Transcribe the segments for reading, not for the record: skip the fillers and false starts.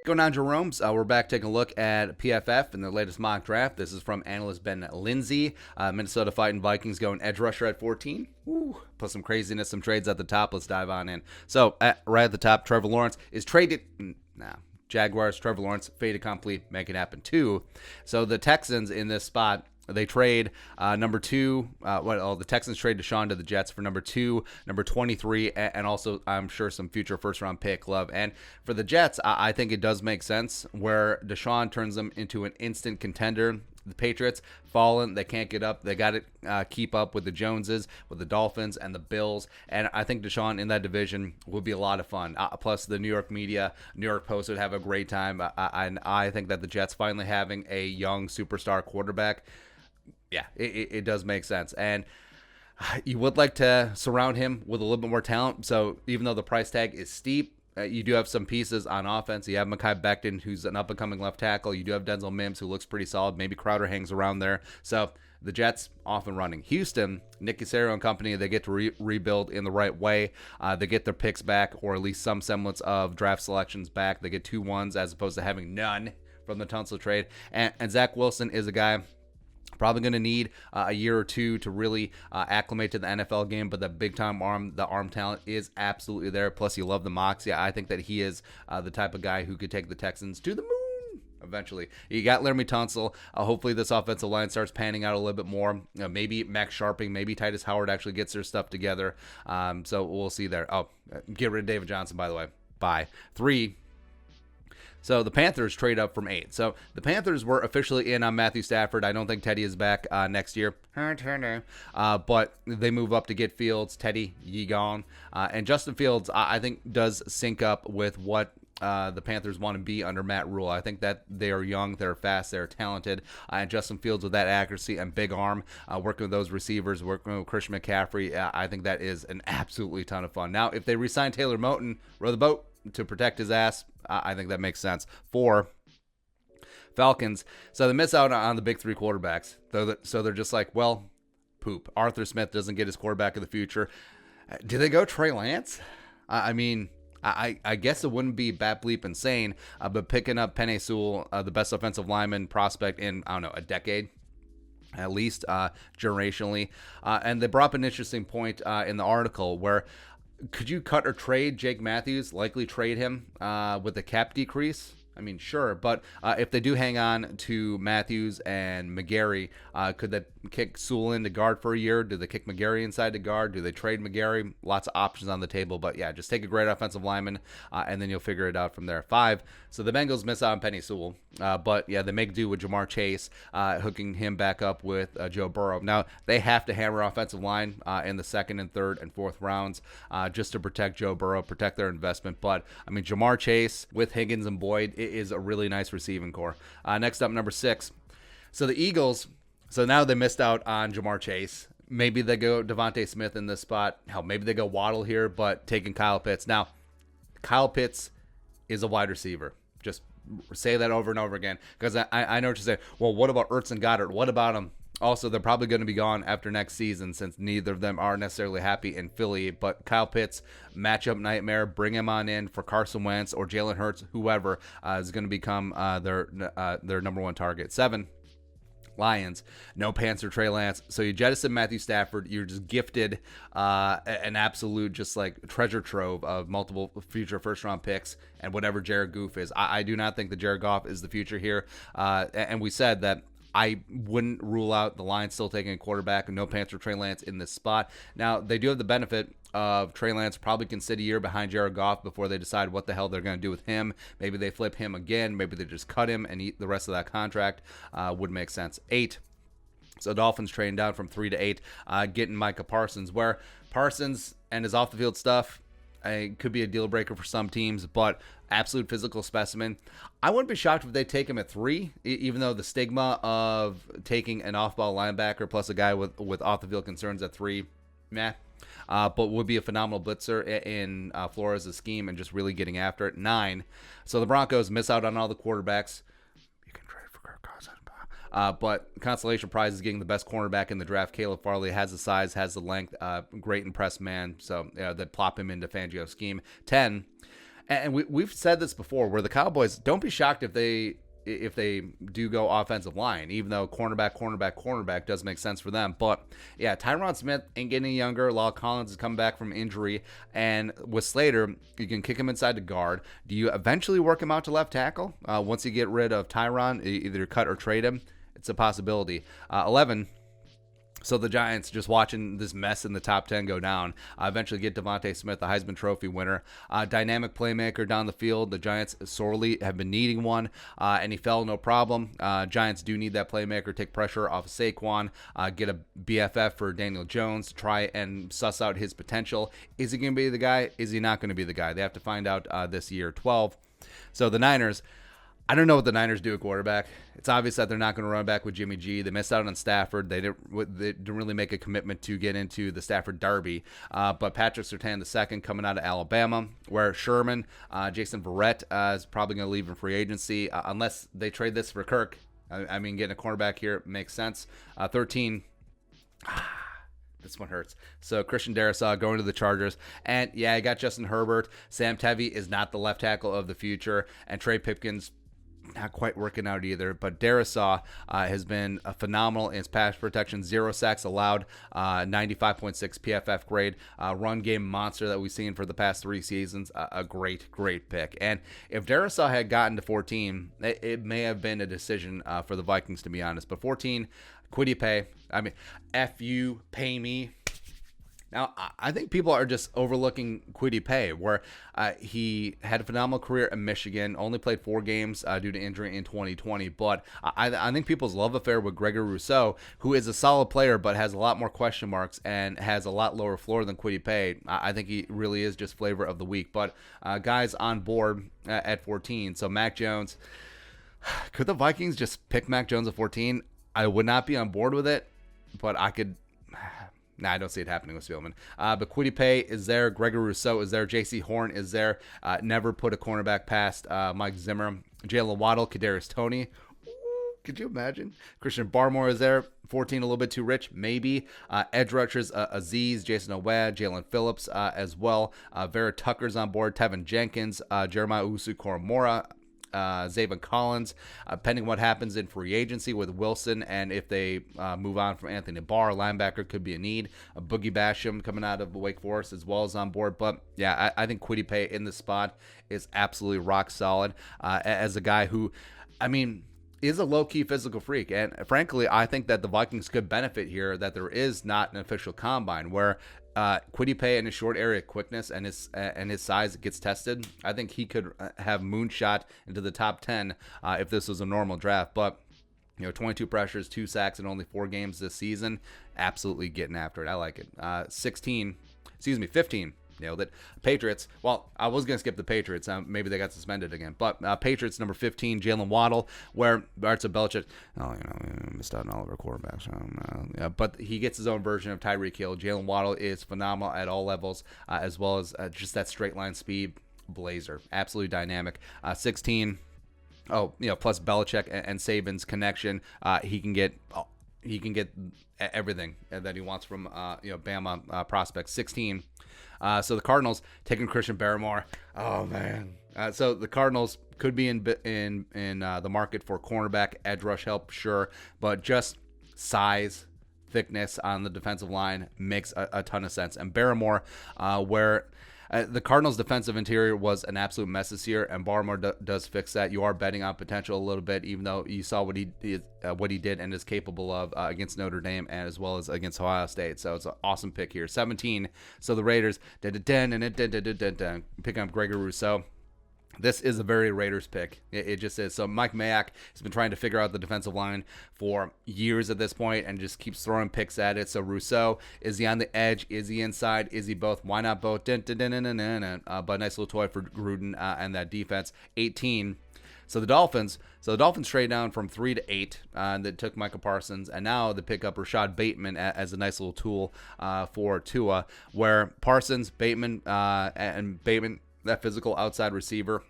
Going on, Jerome's. We're back taking a look at PFF and their latest mock draft. This is from analyst Ben Linsey. Minnesota Vikings going edge rusher at 14. Ooh, plus some craziness, some trades at the top. Let's dive on in. So, right at the top, Trevor Lawrence is traded. Jaguars, Trevor Lawrence, fait accompli, make it happen too. So the Texans in this spot, they trade number 2. The Texans trade Deshaun to the Jets for number 2, number 23, and also I'm sure some future first-round pick love. And for the Jets, I think it does make sense where Deshaun turns them into an instant contender. The Patriots fallen, they can't get up. They got to keep up with the Joneses, with the Dolphins, and the Bills. And I think Deshaun in that division would be a lot of fun. Plus, the New York media, New York Post would have a great time. And I think that the Jets finally having a young superstar quarterback, yeah, it does make sense. And you would like to surround him with a little bit more talent. So even though the price tag is steep, you do have some pieces on offense. You have Mekhi Becton, who's an up-and-coming left tackle. You do have Denzel Mims, who looks pretty solid. Maybe Crowder hangs around there. So the Jets off and running. Houston, Nick Caserio and company, they get to rebuild in the right way. They get their picks back, or at least some semblance of draft selections back. They get 2 ones as opposed to having none from the Tunsil trade. And Zach Wilson is a guy probably going to need a year or two to really acclimate to the NFL game, but the big-time arm talent is absolutely there. Plus, you love the moxie. I think that he is the type of guy who could take the Texans to the moon eventually. You got Laramie Tunsil. Hopefully, this offensive line starts panning out a little bit more. Maybe Max Sharping, maybe Titus Howard actually gets their stuff together. So we'll see there. Oh, get rid of David Johnson, by the way. Bye. 3. So the Panthers trade up from 8. So the Panthers were officially in on Matthew Stafford. I don't think Teddy is back next year. But they move up to get Fields. Teddy, ye gone. And Justin Fields, I think, does sync up with what the Panthers want to be under Matt Rule. I think that they are young, they're fast, they're talented. And Justin Fields with that accuracy and big arm, working with those receivers, working with Christian McCaffrey, I think that is an absolutely ton of fun. Now, if they re-sign Taylor Moton, row the boat to protect his ass, I think that makes sense. 4, Falcons. So they miss out on the big 3 quarterbacks. So they're just like, well, poop. Arthur Smith doesn't get his quarterback of the future. Do they go Trey Lance? I mean, I guess it wouldn't be bat bleep insane, but picking up Penei Sewell, the best offensive lineman prospect in, I don't know, a decade, at least generationally. And they brought up an interesting point in the article where could you cut or trade Jake Matthews, likely trade him with the cap decrease? I mean, sure, but if they do hang on to Matthews and McGarry, could they kick Sewell into guard for a year? Do they kick McGarry inside to guard? Do they trade McGarry? Lots of options on the table, but yeah, just take a great offensive lineman, and then you'll figure it out from there. 5, so the Bengals miss out on Penei Sewell, but yeah, they make do with Jamar Chase, hooking him back up with Joe Burrow. Now, they have to hammer offensive line in the 2nd and 3rd and 4th rounds just to protect Joe Burrow, protect their investment, but I mean, Jamar Chase with Higgins and Boyd, it is a really nice receiving core. Next up, number 6. So the Eagles, so now they missed out on Jamar Chase. Maybe they go Devontae Smith in this spot. Hell, maybe they go Waddle here, but taking Kyle Pitts. Now, Kyle Pitts is a wide receiver. Just say that over and over again, because I know what you're saying. Well, what about Ertz and Goddard? What about them? Also, they're probably going to be gone after next season since neither of them are necessarily happy in Philly. But Kyle Pitts, matchup nightmare. Bring him on in for Carson Wentz or Jalen Hurts, whoever is going to become their number 1 target. 7, Lions, no Panther Trey Lance. So you jettison Matthew Stafford. You're just gifted an absolute just like treasure trove of multiple future first-round picks and whatever Jared Goff is. I do not think that Jared Goff is the future here. And we said that I wouldn't rule out the Lions still taking a quarterback and no Panther Trey Lance in this spot. Now, they do have the benefit of Trey Lance probably can sit a year behind Jared Goff before they decide what the hell they're going to do with him. Maybe they flip him again. Maybe they just cut him and eat the rest of that contract. Would make sense. 8. So Dolphins trading down from 3 to 8, getting Micah Parsons, where Parsons and his off-the-field stuff could be a deal breaker for some teams, but absolute physical specimen. I wouldn't be shocked if they take him at 3, even though the stigma of taking an off-ball linebacker plus a guy with off-the-field concerns at 3, meh. But would be a phenomenal blitzer in Flores' scheme and just really getting after it. 9. So the Broncos miss out on all the quarterbacks. You can trade for Kirk Cousins. But consolation prize is getting the best cornerback in the draft. Caleb Farley has the size, has the length, great and press man. So that plop him into Fangio's scheme. 10. And we've said this before, where the Cowboys, don't be shocked if they do go offensive line, even though cornerback does make sense for them. But yeah, Tyron Smith ain't getting younger. La'el Collins is coming back from injury, and with Slater, you can kick him inside to guard. Do you eventually work him out to left tackle once you get rid of Tyron, either cut or trade him? It's a possibility. 11. So the Giants, just watching this mess in the top 10 go down, eventually get Devontae Smith, the Heisman Trophy winner. Dynamic playmaker down the field. The Giants sorely have been needing one, and he fell no problem. Giants do need that playmaker, take pressure off of Saquon, get a BFF for Daniel Jones to try and suss out his potential. Is he going to be the guy? Is he not going to be the guy? They have to find out this year. 12. So the Niners, I don't know what the Niners do at quarterback. It's obvious that they're not going to run back with Jimmy G. They missed out on Stafford. They didn't really make a commitment to get into the Stafford Derby. But Patrick Surtain II coming out of Alabama, where Sherman, Jason Verrett is probably going to leave in free agency unless they trade this for Kirk. I mean, getting a cornerback here makes sense. 13. This one hurts. So Christian Darrisaw going to the Chargers. And yeah, I got Justin Herbert. Sam Tevy is not the left tackle of the future. And Trey Pipkins, not quite working out either, but Darrisaw has been phenomenal in his pass protection. 0 sacks allowed, 95.6 PFF grade, run game monster that we've seen for the past 3 seasons. A great pick. And if Darrisaw had gotten to 14, it may have been a decision for the Vikings, to be honest. But 14, Kwity Paye. I mean, F you, pay me. Now, I think people are just overlooking Kwity Paye, where he had a phenomenal career in Michigan, only played 4 games due to injury in 2020. But I think people's love affair with Gregory Rousseau, who is a solid player but has a lot more question marks and has a lot lower floor than Kwity Paye, I think he really is just flavor of the week. But guys on board at 14. So Mac Jones, could the Vikings just pick Mac Jones at 14? I would not be on board with it, but I could. Nah, I don't see it happening with Spielman. But Kwity Paye is there. Gregory Rousseau is there. J.C. Horn is there. Never put a cornerback past Mike Zimmer. Jalen Waddle, Kadarius Toney. Ooh, could you imagine? Christian Barmore is there. 14, a little bit too rich, maybe. Edge rushers, Aziz, Jason Owad, Jalen Phillips as well. Vera Tucker's on board. Tevin Jenkins, Jeremiah Usu-Koromora. Zaven Collins, pending what happens in free agency with Wilson, and if they move on from Anthony Barr, linebacker could be a need. Boogie Basham coming out of Wake Forest as well as on board. But yeah, I think Kwity Paye in this spot is absolutely rock solid as a guy who, I mean, is a low-key physical freak. And frankly, I think that the Vikings could benefit here that there is not an official combine where Kwity Paye in his short area quickness and his size gets tested. I think he could have moonshot into the top 10 if this was a normal draft. But 22 pressures, 2 sacks in only 4 games this season. Absolutely getting after it. I like it. 15. Nailed it. Patriots. Well, I was going to skip the Patriots. Maybe they got suspended again. But Patriots, number 15, Jalen Waddle, where Bart's Belichick, we missed out on all of our quarterbacks. Yeah, but he gets his own version of Tyreek Hill. Jalen Waddle is phenomenal at all levels, as well as just that straight line speed. Blazer. Absolutely dynamic. 16. Plus Belichick and Saban's connection. He can get everything that he wants from Bama prospects. 16. So the Cardinals taking Christian Barmore. Oh man. So the Cardinals could be in the market for cornerback, edge rush help, sure, but just size, thickness on the defensive line makes a ton of sense. And Barmore, where the Cardinals' defensive interior was an absolute mess this year, and Barmore does fix that. You are betting on potential a little bit, even though you saw what he did and is capable of against Notre Dame and as well as against Ohio State. So it's an awesome pick here. 17. So the Raiders pick up Gregory Rousseau. This is a very Raiders pick. It just is. So Mike Mayock has been trying to figure out the defensive line for years at this point and just keeps throwing picks at it. So Rousseau, is he on the edge? Is he inside? Is he both? Why not both? But nice little toy for Gruden and that defense. 18. So the Dolphins trade down from 3 to 8. That took Micah Parsons, and now they pick up Rashad Bateman as a nice little tool for Tua, where Parsons, Bateman, that physical outside receiver,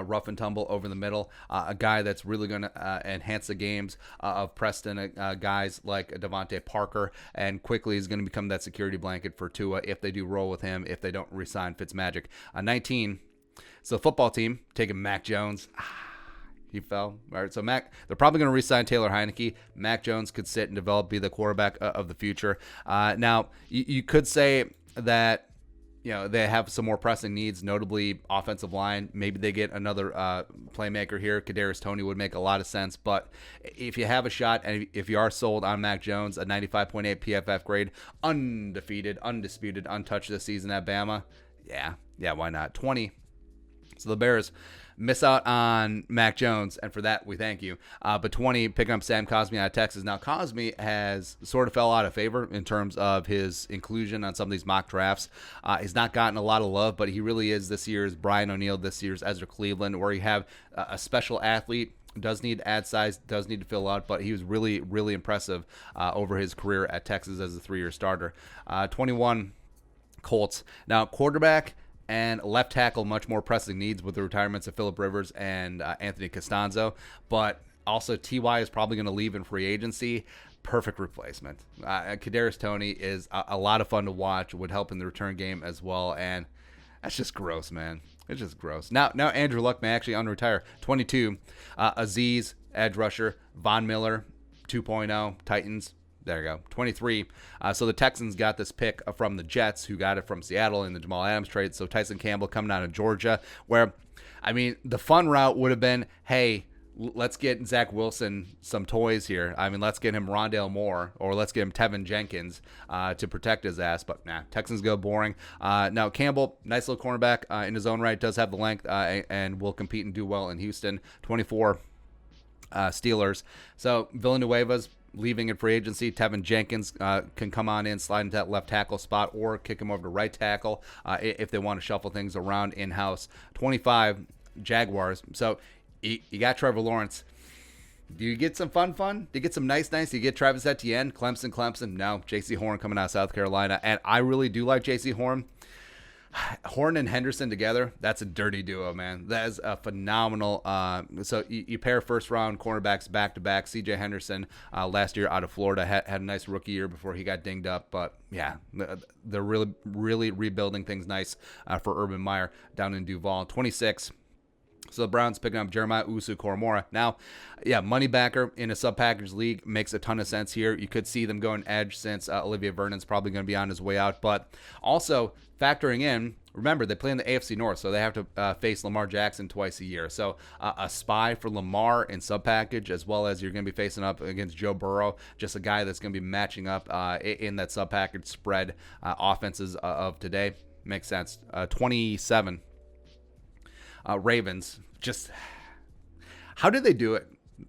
rough and tumble over the middle, a guy that's really going to enhance the games of Preston, guys like Devontae Parker, and quickly is going to become that security blanket for Tua if they do roll with him, if they don't re-sign Fitzmagic. 19. So football team taking Mac Jones. He fell. All right, so they're probably going to re-sign Taylor Heineke. Mac Jones could sit and develop, be the quarterback of the future. Now, you could say that they have some more pressing needs, notably offensive line. Maybe they get another playmaker here. Kadarius Toney would make a lot of sense. But if you have a shot, and if you are sold on Mac Jones, a 95.8 PFF grade, undefeated, undisputed, untouched this season at Bama, yeah, why not? 20. So the Bears miss out on Mac Jones, and for that, we thank you. But 20, picking up Sam Cosmi out of Texas. Now, Cosmi has sort of fell out of favor in terms of his inclusion on some of these mock drafts. He's not gotten a lot of love, but he really is this year's Brian O'Neill, this year's Ezra Cleveland, where you have a special athlete, does need to add size, does need to fill out, but he was really, really impressive over his career at Texas as a 3-year starter. 21, Colts. Now, quarterback and left tackle, much more pressing needs with the retirements of Phillip Rivers and Anthony Costanzo. But also T.Y. is probably going to leave in free agency. Perfect replacement. Kadarius Toney is a lot of fun to watch, would help in the return game as well. And that's just gross, man. It's just gross. Now Andrew Luck may actually unretire. 22, Aziz, edge rusher. Von Miller, 2.0, Titans. There you go. 23. So the Texans got this pick from the Jets, who got it from Seattle in the Jamal Adams trade. So Tyson Campbell coming out of Georgia, where, I mean, the fun route would have been, hey, let's get Zach Wilson some toys here. I mean, let's get him Rondale Moore, or let's get him Tevin Jenkins to protect his ass. But nah, Texans go boring. Now, Campbell, nice little cornerback in his own right, does have the length and will compete and do well in Houston. 24, Steelers. So Villanueva's leaving in free agency. Tevin Jenkins can come on in, slide into that left tackle spot, or kick him over to right tackle if they want to shuffle things around in-house. 25, Jaguars. So you got Trevor Lawrence. Do you get some fun? Do you get some nice? Do you get Travis Etienne, Clemson? No, J.C. Horn coming out of South Carolina. And I really do like J.C. Horn. Horn and Henderson together, that's a dirty duo, man. That is a phenomenal. So you pair first-round cornerbacks back-to-back. C.J. Henderson last year out of Florida had a nice rookie year before he got dinged up. But, yeah, they're really, really rebuilding things nice for Urban Meyer down in Duval. 26. So the Browns picking up Jeremiah Usu-Koromora. Now, yeah, money backer in a sub-package league makes a ton of sense here. You could see them going edge since Olivier Vernon's probably going to be on his way out. But also factoring in, remember, they play in the AFC North, so they have to face Lamar Jackson twice a year. So a spy for Lamar in sub-package, as well as you're going to be facing up against Joe Burrow, just a guy that's going to be matching up in that sub-package spread offenses of today. Makes sense. 27. Ravens, just how did they do it?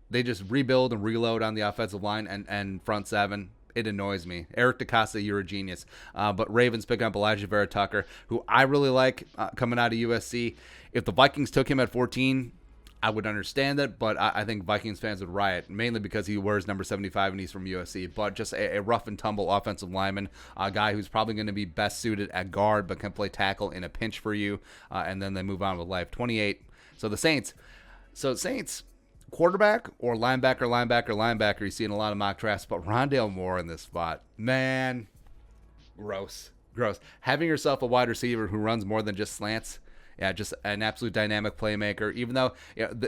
They just rebuild and reload on the offensive line and front seven. It annoys me. Eric DeCosta, you're a genius. But Ravens pick up Elijah Vera Tucker, who I really like coming out of USC. If the Vikings took him at 14, I would understand it, but I think Vikings fans would riot, mainly because he wears number 75 and he's from USC. But just a rough and tumble offensive lineman, a guy who's probably going to be best suited at guard, but can play tackle in a pinch for you, and then they move on with life. 28. So the Saints. Quarterback or linebacker. You see in a lot of mock drafts, but Rondale Moore in this spot. Man, gross. Having yourself a wide receiver who runs more than just slants. Yeah, just an absolute dynamic playmaker. Even though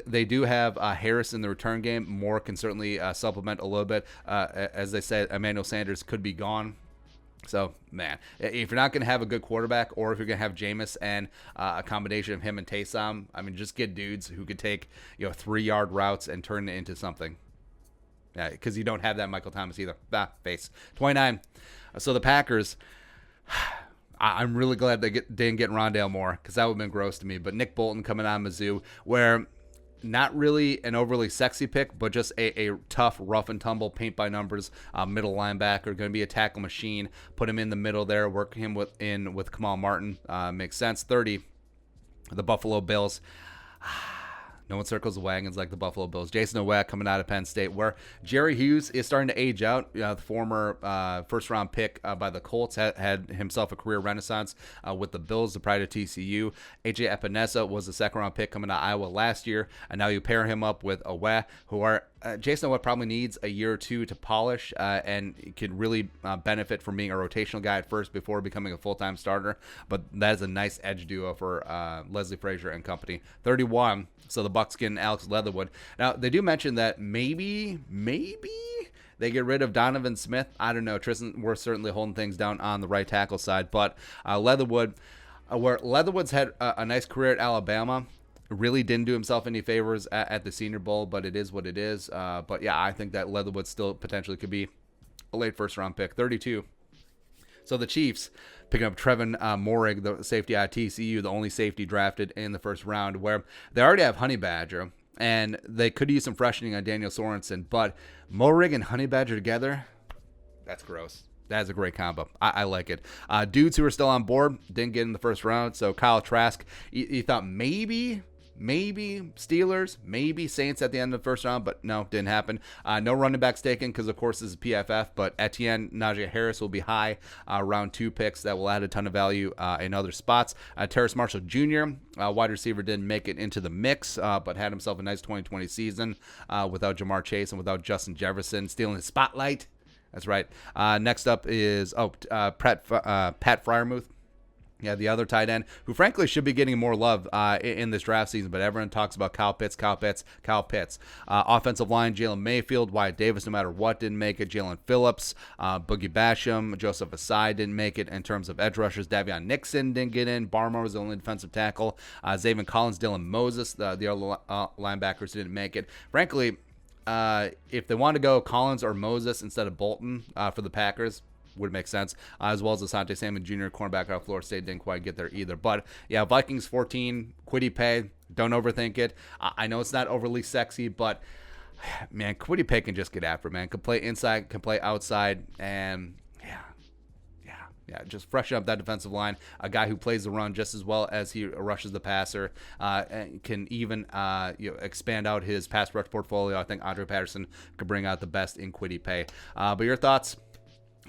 they do have Harris in the return game, Moore can certainly supplement a little bit. As they said, Emmanuel Sanders could be gone. So, man, if you're not going to have a good quarterback, or if you're going to have Jameis and a combination of him and Taysom, I mean, just get dudes who could take 3-yard routes and turn it into something. Yeah, because you don't have that Michael Thomas either. Face. 29. So the Packers. I'm really glad they didn't get Rondale Moore, because that would have been gross to me. But Nick Bolton coming out of Mizzou, where not really an overly sexy pick, but just a tough, rough and tumble, paint by numbers, middle linebacker, going to be a tackle machine. Put him in the middle there, work him with Kamal Martin. Makes sense. 30, the Buffalo Bills. No one circles the wagons like the Buffalo Bills. Jason Oweh coming out of Penn State, where Jerry Hughes is starting to age out. The former first-round pick by the Colts had himself a career renaissance with the Bills, the pride of TCU. A.J. Epinesa was a second-round pick coming out of Iowa last year, and now you pair him up with Oweh, who are Jason Wood probably needs a year or two to polish and could really benefit from being a rotational guy at first before becoming a full-time starter. But that is a nice edge duo for Leslie Frazier and company. 31. So the Bucs getting Alex Leatherwood. Now, they do mention that maybe they get rid of Donovan Smith. I don't know. Tristan, we're certainly holding things down on the right tackle side. But Leatherwood, where Leatherwood's had a nice career at Alabama, really didn't do himself any favors at the Senior Bowl, but it is what it is. But yeah, I think that Leatherwood still potentially could be a late first-round pick. 32. So the Chiefs picking up Trevor Moehrig, the safety at TCU, the only safety drafted in the first round, where they already have Honey Badger, and they could use some freshening on Daniel Sorensen. But Moehrig and Honey Badger together, that's gross. That's a great combo. I like it. Dudes who are still on board didn't get in the first round. So Kyle Trask, you thought maybe Steelers, maybe Saints at the end of the first round, but no, didn't happen. No running backs taken because, of course, this is PFF, but Etienne, Najee Harris will be high round 2 picks that will add a ton of value in other spots. Terrace Marshall Jr., wide receiver, didn't make it into the mix, but had himself a nice 2020 season without Jamar Chase and without Justin Jefferson stealing the spotlight. That's right. Next up is Pat Freiermuth. Yeah, the other tight end, who frankly should be getting more love in this draft season, but everyone talks about Kyle Pitts. Offensive line, Jalen Mayfield, Wyatt Davis, no matter what, didn't make it. Jalen Phillips, Boogie Basham, Joseph Asai didn't make it. In terms of edge rushers, Davion Nixon didn't get in. Barmore was the only defensive tackle. Zaven Collins, Dylan Moses, the other linebackers didn't make it. Frankly, if they want to go Collins or Moses instead of Bolton for the Packers, would make sense, as well as Asante Samuel Jr., cornerback out of Florida State, didn't quite get there either. But yeah, Vikings 14, Kwity Paye, don't overthink it. I know it's not overly sexy, but man, Kwity Paye can just get after it, man. Can play inside, can play outside, and yeah, just freshen up that defensive line. A guy who plays the run just as well as he rushes the passer, and can even expand out his pass rush portfolio. I think Andre Patterson could bring out the best in Kwity Paye. But your thoughts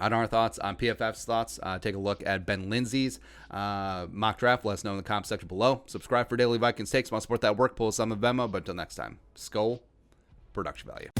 on our thoughts, on PFF's thoughts, take a look at Ben Linsey's mock draft. Let us know in the comment section below. Subscribe for daily Vikings takes. Want to support that work, pull some of Venmo. But until next time, Skull Production Value.